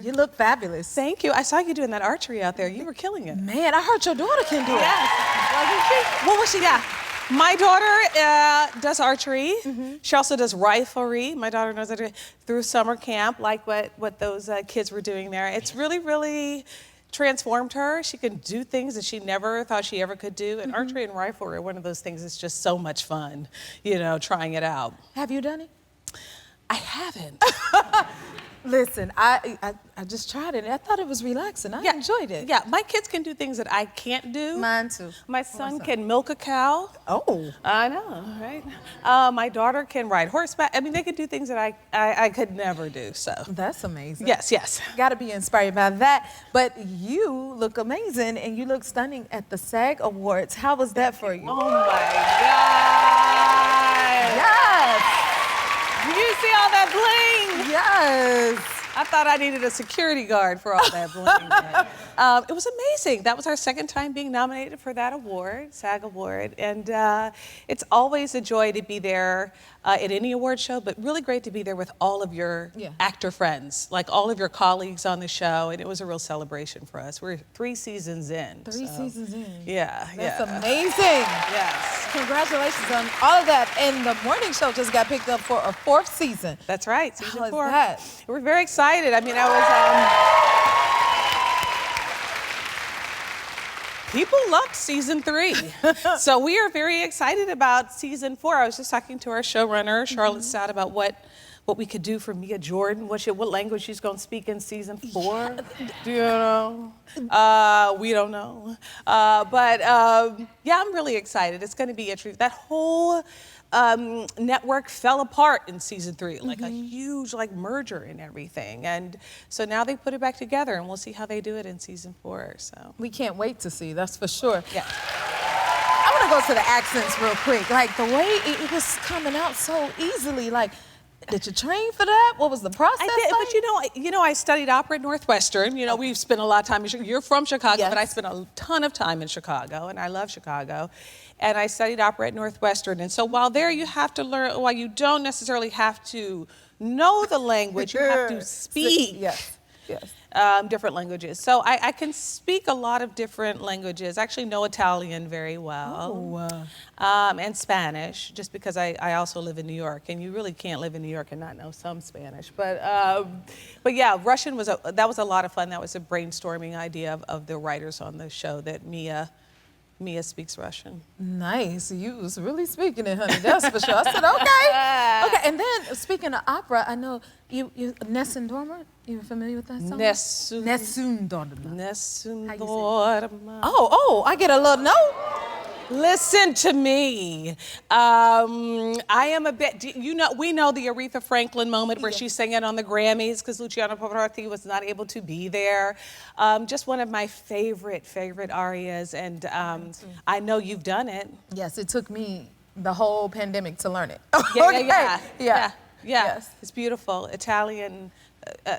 You look fabulous. Thank you. I saw you doing that archery out there. You were killing it. Man, I heard your daughter can do it. Yes. What was she? Yeah. My daughter does archery. She also does riflery. My daughter knows that through summer camp, like what those kids were doing there. It's really, really transformed her. She can do things that she never thought she ever could do. And archery and riflery are one of those things that's just so much fun, you know, trying it out. Have you done it? I haven't. Listen, I just tried it, and I thought it was relaxing. I enjoyed it. Yeah, my kids can do things that I can't do. Mine too. My son can milk a cow. Oh. I know, right? My daughter can ride horseback. I mean, they can do things that I could never do, so. That's amazing. Yes, yes. Got to be inspired by that. But you look amazing, and you look stunning at the SAG Awards. How was that for you? Oh, my God. Yes. Did you see all that bling? Yes. I thought I needed a security guard for all that bling. It was amazing. That was our second time being nominated for that award, SAG Award. And it's always a joy to be there at any award show, but really great to be there with all of your actor friends, like all of your colleagues on the show. And it was a real celebration for us. We're 3 seasons in. 3 seasons in. Yeah, That's amazing. Yes. Congratulations on all of that. And the morning show just got picked up for a 4th season. That's right, season 4. How is that? We're very excited. I mean, people loved season 3. So we are very excited about season 4. I was just talking to our showrunner, Charlotte Stott, about what we could do for Mia Jordan, what language she's going to speak in season 4. Do you know? We don't know. Yeah, I'm really excited. It's going to be interesting. That whole network fell apart in season 3, like a huge merger and everything. And so now they put it back together, and we'll see how they do it in season 4. So we can't wait to see, that's for sure. Yeah. I want to go to the accents real quick. Like the way it was coming out so easily, like, did you train for that? What was the process I did, like? but you know, I studied opera at Northwestern. You know, we've spent a lot of time in Chicago. You're from Chicago, but I spent a ton of time in Chicago, and I love Chicago. And I studied opera at Northwestern. And so while there you have to learn, while you don't necessarily have to know the language, you have to speak. Different languages. So I can speak a lot of different languages. I actually know Italian very well. And Spanish, just because I also live in New York, and you really can't live in New York and not know some Spanish. But yeah, Russian was that was a lot of fun. That was a brainstorming idea of the writers on the show, that Mia speaks Russian. Nice. You was really speaking it, honey. That's for sure. I said, okay. Okay, and then speaking of opera, I know you Nessun Dorma. You familiar with that song? Nessun Dorma. Nessun Dorma. Oh, I get a little note. Listen to me. I am a bit, we know the Aretha Franklin moment where she's singing on the Grammys because Luciano Pavarotti was not able to be there. Just one of my favorite arias, and I know you've done it. Yes, it took me the whole pandemic to learn it. Yeah. Yes. It's beautiful. Italian.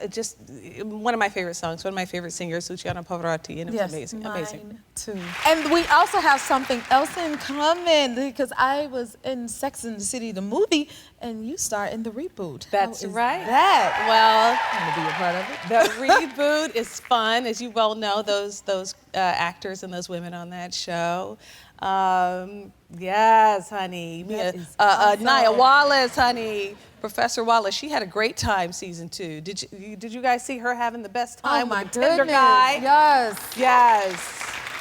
Just one of my favorite songs, one of my favorite singers, Luciano Pavarotti, and it was amazing. Mine too. And we also have something else in common, because I was in Sex and the City, the movie, and you star in the reboot. That's right. Well, I want to be a part of it. The reboot is fun, as you well know, those actors and those women on that show. Yes, honey. Nia Wallace, honey. Professor Wallace, she had a great time season 2. Did you guys see her having the best time with the tender guy? Yes.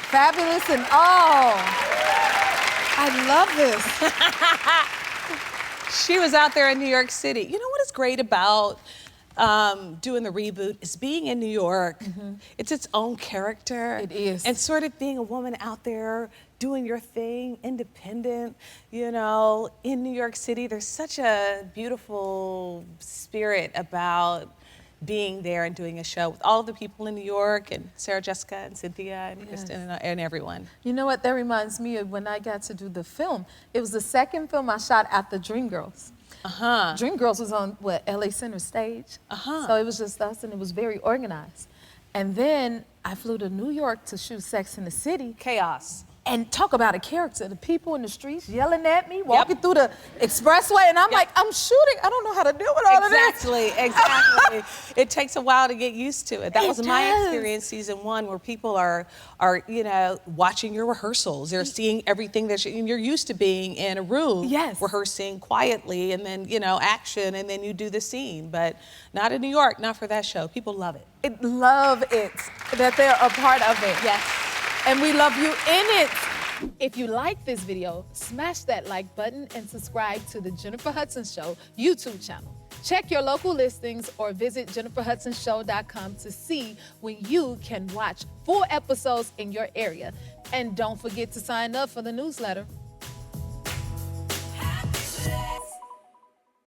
Fabulous and all. I love this. She was out there in New York City. You know what is great about doing the reboot is being in New York. It's its own character. It is. And sort of being a woman out there doing your thing, independent, you know, in New York City. There's such a beautiful spirit about being there and doing a show with all of the people in New York, and Sarah Jessica and Cynthia and Kristen and everyone. You know what, that reminds me of when I got to do the film. It was the second film I shot after Dreamgirls. Dreamgirls was on, LA Center stage. So it was just us, and it was very organized. And then I flew to New York to shoot Sex and the City. Chaos. And talk about a character. The people in the streets yelling at me, walking through the expressway, and I'm like, I'm shooting. I don't know how to deal with all of this. Exactly. It takes a while to get used to it. That was my experience season 1, where people are watching your rehearsals. They're seeing everything that you're used to being in a room, rehearsing quietly, and then action, and then you do the scene. But not in New York, not for that show. People love it. Love it that they're a part of it. Yes. And we love you in it. If you like this video, smash that like button and subscribe to the Jennifer Hudson Show YouTube channel. Check your local listings or visit jenniferhudsonshow.com to see when you can watch full episodes in your area. And don't forget to sign up for the newsletter.